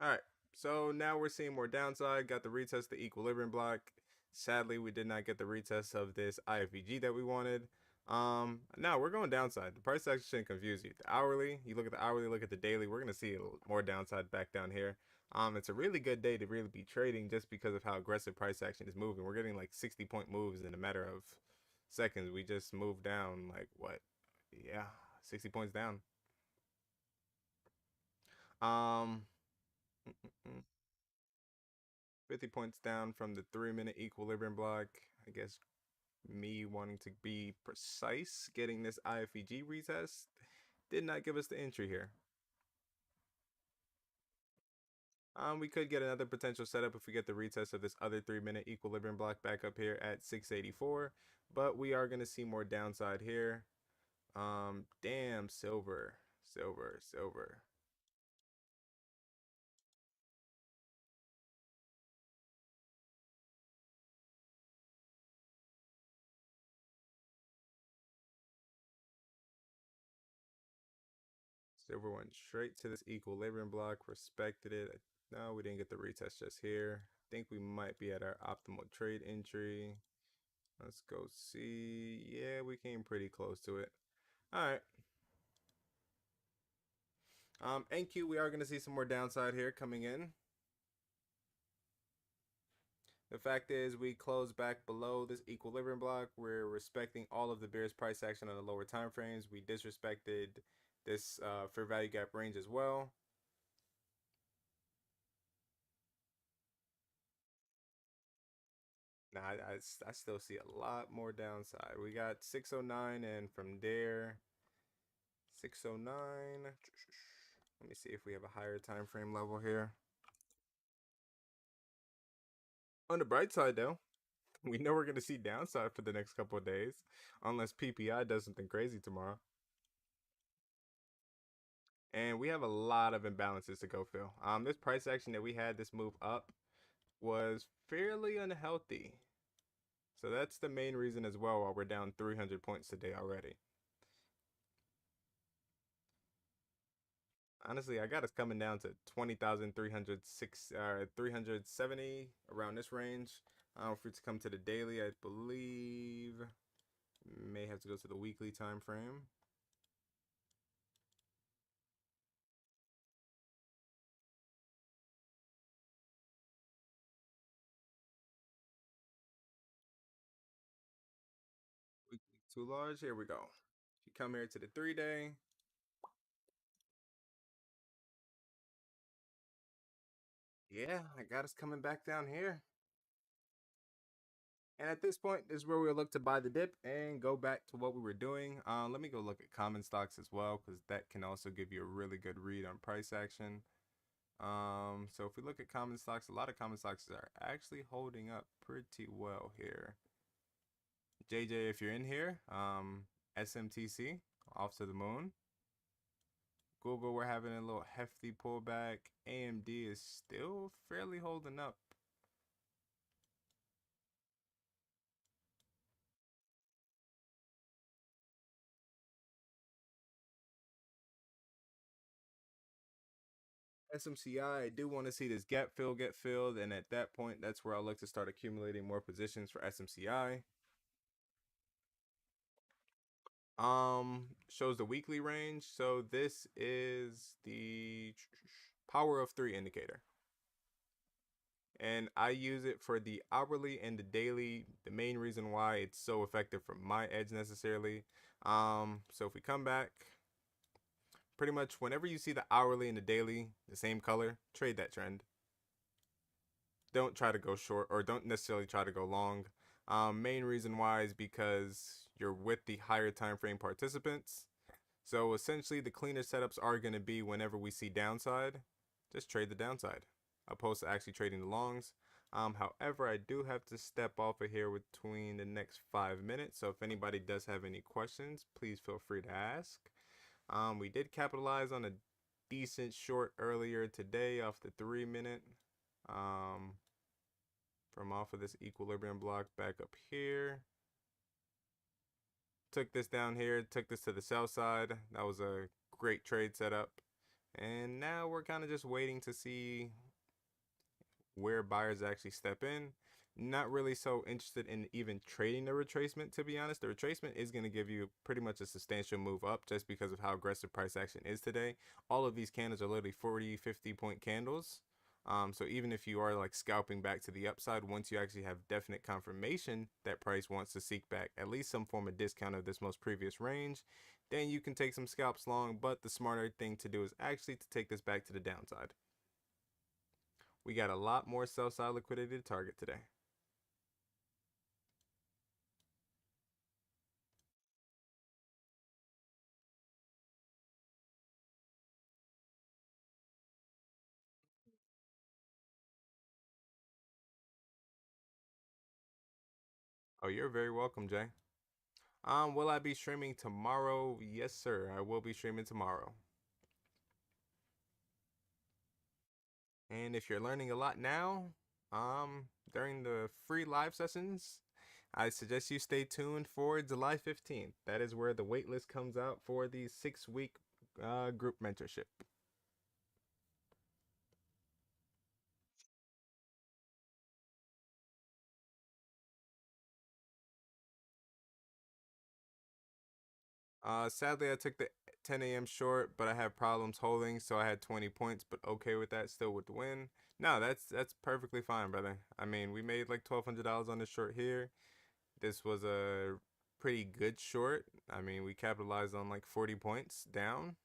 all right. So now we're seeing more downside. Got the retest of the equilibrium block. Sadly, we did not get the retest of this IFVG that we wanted. Now we're going downside. The price action shouldn't confuse you. The hourly, you look at the hourly, look at the daily. We're gonna see more downside back down here. It's a really good day to really be trading just because of how aggressive price action is moving. We're getting like 60-point moves in a matter of seconds. We just moved down like what? Yeah, 60 points down. Um, mm, mm, mm. 50 points down from the 3-minute equilibrium block. I guess me wanting to be precise, getting this IFEG retest did not give us the entry here. We could get another potential setup if we get the retest of this other 3-minute equilibrium block back up here at 684, but we are going to see more downside here. Damn, silver, silver, silver. Silver went straight to this equilibrium block, respected it. No, we didn't get the retest just here. I think we might be at our optimal trade entry. Let's go see. Yeah, we came pretty close to it. All right. NQ, we are going to see some more downside here coming in. The fact is, we closed back below this equilibrium block. We're respecting all of the bearish price action on the lower time frames. We disrespected this fair value gap range as well. Now, I still see a lot more downside. We got 609, and from there, 609. Let me see if we have a higher time frame level here. On the bright side, though, we know we're going to see downside for the next couple of days, unless PPI does something crazy tomorrow. And we have a lot of imbalances to go fill. This price action that we had, this move up, was fairly unhealthy. So that's the main reason as well why we're down 300 points today already. Honestly, I got us coming down to 20,306, 370 around this range. For it to come to the daily, I believe may have to go to the weekly time frame. Weekly too large. Here we go. If you come here to the 3-day, yeah, I got us coming back down here. And at this point, this is where we'll look to buy the dip and go back to what we were doing. Let me go look at common stocks as well, because that can also give you a really good read on price action. So if we look at common stocks, a lot of common stocks are actually holding up pretty well here. JJ, if you're in here, SMTC, off to the moon. Google, we're having a little hefty pullback. AMD is still fairly holding up. SMCI, I do want to see this gap fill get filled, and at that point, that's where I'll look to start accumulating more positions for SMCI. Shows the weekly range. So this is the power of 3 indicator. And I use it for the hourly and the daily. The main reason why it's so effective for my edge necessarily. So if we come back, pretty much whenever you see the hourly and the daily the same color, trade that trend. Don't try to go short, or don't necessarily try to go long. Main reason why is because you're with the higher time frame participants. So essentially, the cleaner setups are going to be whenever we see downside, just trade the downside, opposed to actually trading the longs. However, I do have to step off of here between the next 5 minutes. So if anybody does have any questions, please feel free to ask. We did capitalize on a decent short earlier today off the 3-minute. From off of this equilibrium block back up here. Took this down here, took this to the sell side. That was a Great trade setup. And now we're kind of just waiting to see where buyers actually step in. Not really so interested in even trading the retracement, to be honest. The retracement is going to give you pretty much a substantial move up just because of how aggressive price action is today. All of these candles are literally 40, 50 point candles. So even if you are like scalping back to the upside, once you actually have definite confirmation that price wants to seek back at least some form of discount of this most previous range, then you can take some scalps long. But the smarter thing to do is actually to take this back to the downside. We got a lot more sell side liquidity to target today. Oh, you're very welcome, Jay. Will I be streaming tomorrow? Yes, sir. I will be streaming tomorrow. And if you're learning a lot now, during the free live sessions, I suggest you stay tuned for July 15th. That is where the waitlist comes out for the 6 week group mentorship. Sadly, I took the 10 a.m. short, but I had problems holding, so I had 20 points, but okay with that, still with the win. No, that's perfectly fine, brother. I mean, we made like $1,200 on this short here. This was a pretty good short. I mean, we capitalized on like 40 points down.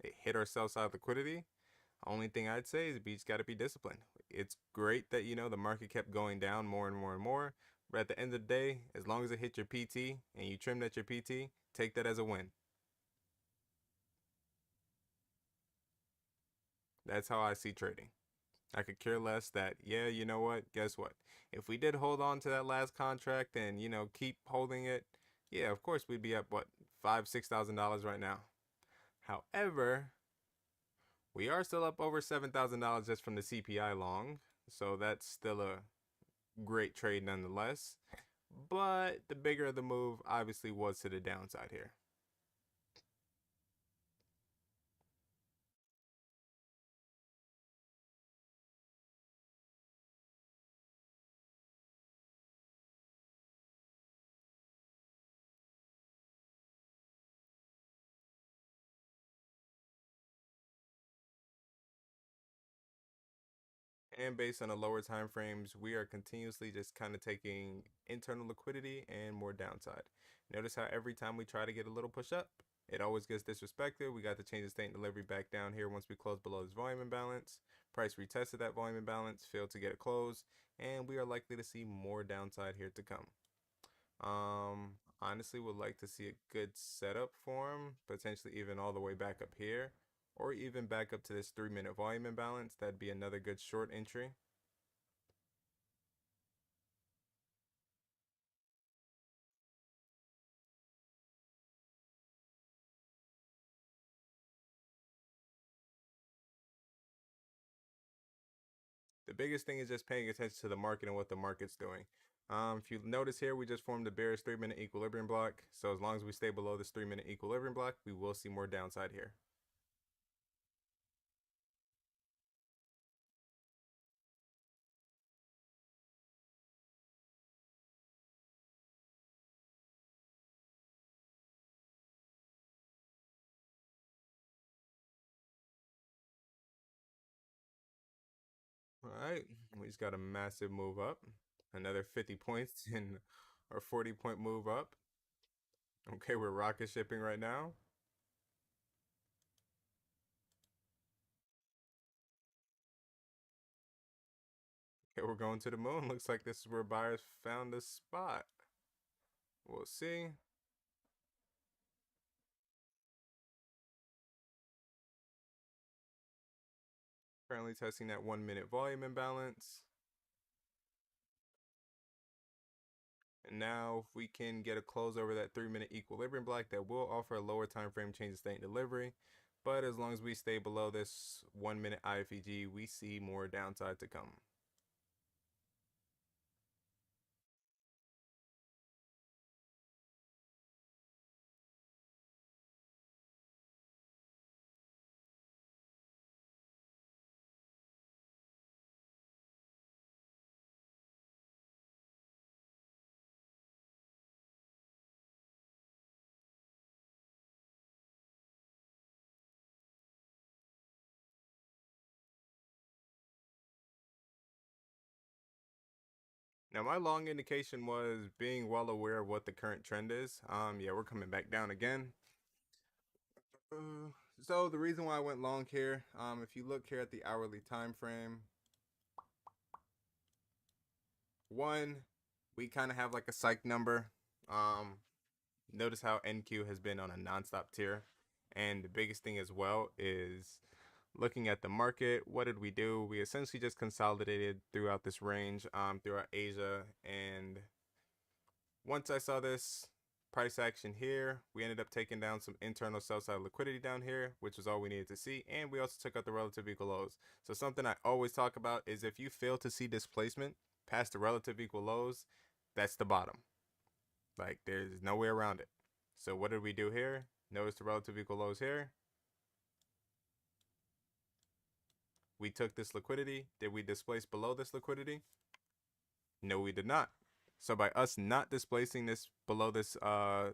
It hit our sell side liquidity. Only thing I'd say is we just got to be disciplined. It's great that, the market kept going down more and more and more. But at the end of the day, as long as it hit your PT and you trimmed at your PT, take that as a win. That's how I see trading. I could care less that, yeah, you know what? Guess what? If we did hold on to that last contract and, keep holding it, yeah, of course we'd be up, what, five, $6,000 right now. However, we are still up over $7,000 just from the CPI long. So that's still a great trade nonetheless. But the bigger the move obviously was to the downside here. And based on the lower time frames, we are continuously just kind of taking internal liquidity and more downside. Notice how every time we try to get a little push up, it always gets disrespected. We got to change the state and delivery back down here once we close below this volume imbalance. Price retested that volume imbalance, failed to get a close, and we are likely to see more downside here to come. Honestly, would like to see a good setup form, potentially even all the way back up here, or even back up to this 3 minute volume imbalance. That'd be another good short entry. The biggest thing is just paying attention to the market and what the market's doing. If you notice here, we just formed a bearish 3 minute equilibrium block. So as long as we stay below this 3 minute equilibrium block, we will see more downside here. All right, we just got a massive move up, another 50 points in our 40-point move up. Okay, we're rocket shipping right now. Okay, we're going to the moon. Looks like this is where buyers found a spot. We'll see. Currently testing that 1 minute volume imbalance. And now if we can get a close over that 3 minute equilibrium block, that will offer a lower time frame change of state and delivery. But as long as we stay below this 1 minute IFEG, we see more downside to come. Now my long indication was being well aware of what the current trend is. Yeah, we're coming back down again. Uh, so the reason why I went long here, if you look here at the hourly time frame, one, we kind of have like a psych number. Um, Notice how NQ has been on a nonstop tier, and the biggest thing as well is looking at the market. What did we do? We essentially just consolidated throughout this range, throughout Asia, and once I saw this price action here, we ended up taking down some internal sell side liquidity down here, which was all we needed to see. And we also took out the relative equal lows. So something I always talk about is if you fail to see displacement past the relative equal lows, that's the bottom. Like there's no way around it. So what did we do here? Notice the relative equal lows here. We took this liquidity. Did we displace below this liquidity? No, we did not. So by us not displacing this below this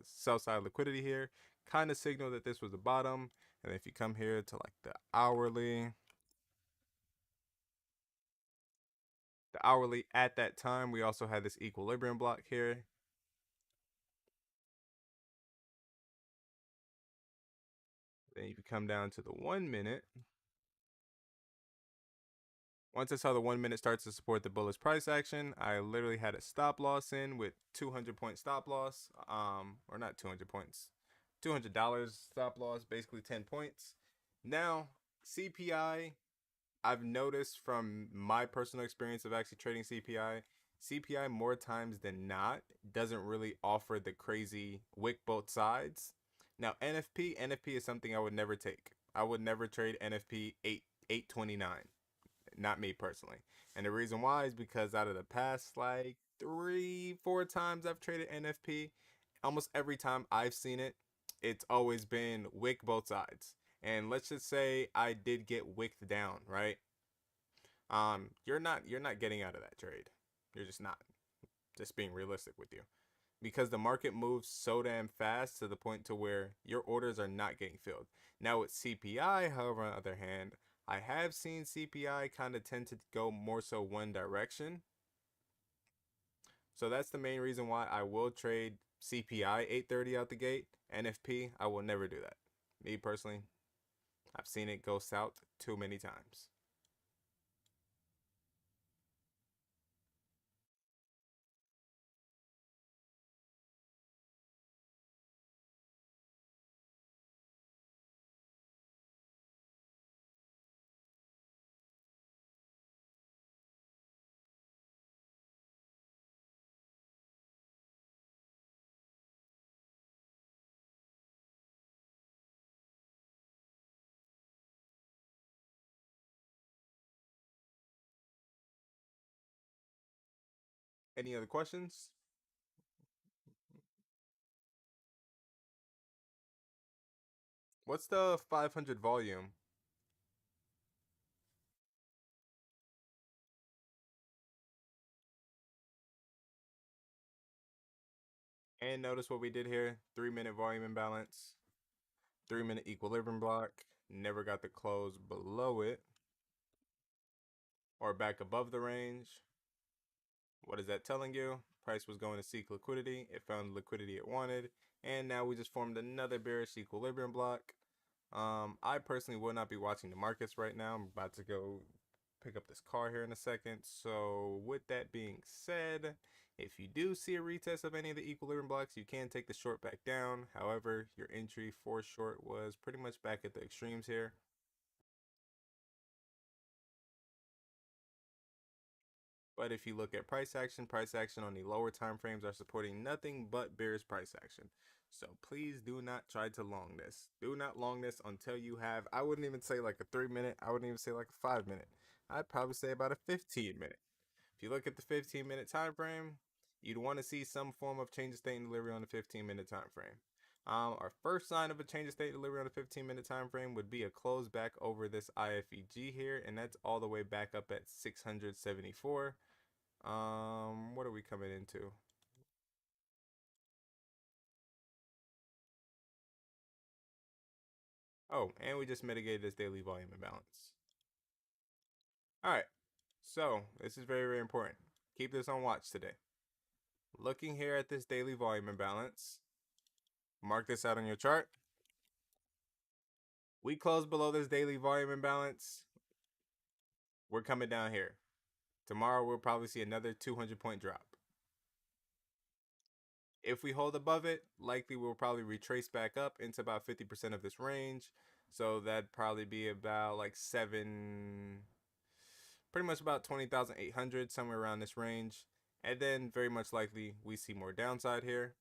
sell side liquidity here, kind of signal that this was the bottom. And if you come here to like the hourly at that time, we also had this equilibrium block here. Then if you come down to the 1 minute, once I saw the 1 minute starts to support the bullish price action, I literally had a stop loss in with 200-point stop loss, or not 200 points, $200 stop loss, basically 10 points. Now, CPI, I've noticed from my personal experience of actually trading CPI more times than not doesn't really offer the crazy wick both sides. Now, NFP is something I would never take. I would never trade NFP 829. Not me personally. And the reason why is because out of the past like 3-4 times I've traded NFP, almost every time I've seen it, it's always been wick both sides. And let's just say I did get wicked down, right? You're not getting out of that trade. You're just not. Just being realistic with you. Because the market moves so damn fast to the point to where your orders are not getting filled. Now with CPI, however, on the other hand, I have seen CPI kind of tend to go more so one direction. So that's the main reason why I will trade CPI 830 out the gate. NFP, I will never do that. Me personally, I've seen it go south too many times. Any other questions? What's the 500 volume? And notice what we did here. 3 minute volume imbalance. 3 minute equilibrium block. Never got the close below it or back above the range. What is that telling you? Price was going to seek liquidity. It found the liquidity it wanted. And now we just formed another bearish equilibrium block. I personally will not be watching the markets right now. I'm about to go pick up this car here in a second. So with that being said, if you do see a retest of any of the equilibrium blocks, you can take the short back down. However, your entry for short was pretty much back at the extremes here. But if you look at price action on the lower time frames are supporting nothing but bearish price action. So please do not try to long this. Do not long this until you have, I wouldn't even say like a 3 minute, I wouldn't even say like a 5 minute. I'd probably say about a 15 minute. If you look at the 15-minute time frame, you'd want to see some form of change of state and delivery on the 15-minute time frame. Our first sign of a change of state delivery on a 15-minute time frame would be a close back over this IFEG here, and that's all the way back up at 674. What are we coming into? Oh, and we just mitigated this daily volume imbalance. All right, so this is very, very important. Keep this on watch today. Looking here at this daily volume imbalance, mark this out on your chart. We close below this daily volume imbalance. We're coming down here. Tomorrow we'll probably see another 200-point drop. If we hold above it, likely we'll probably retrace back up into about 50% of this range. So that'd probably be about like pretty much about 20,800, somewhere around this range. And then very much likely we see more downside here.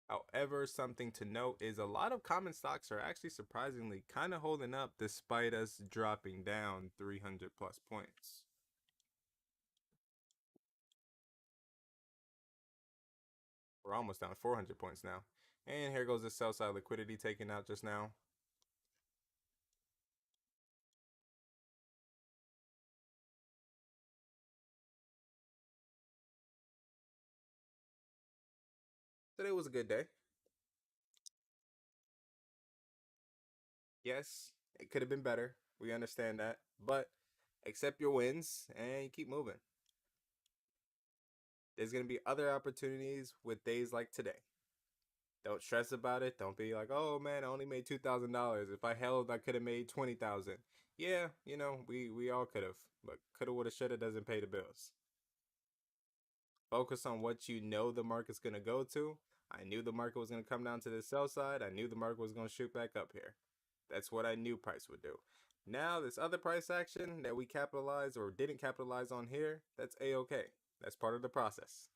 However, something to note is a lot of common stocks are actually surprisingly kind of holding up despite us dropping down 300 plus points. We're almost down 400 points now. And here goes the sell side liquidity taken out just now. Today was a good day. Yes, it could have been better. We understand that. But accept your wins and keep moving. There's going to be other opportunities with days like today. Don't stress about it. Don't be like, oh man, I only made $2,000. If I held, I could have made 20,000. Yeah, we all could have. But coulda, woulda, shoulda doesn't pay the bills. Focus on what you know the market's going to go to. I knew the market was going to come down to the sell side. I knew the market was going to shoot back up here. That's what I knew price would do. Now, this other price action that we capitalized or didn't capitalize on here, that's a-okay. That's part of the process.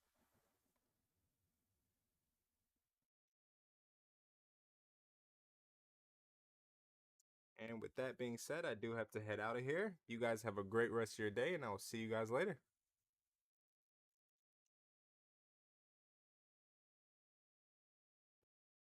And with that being said, I do have to head out of here. You guys have a great rest of your day, and I will see you guys later.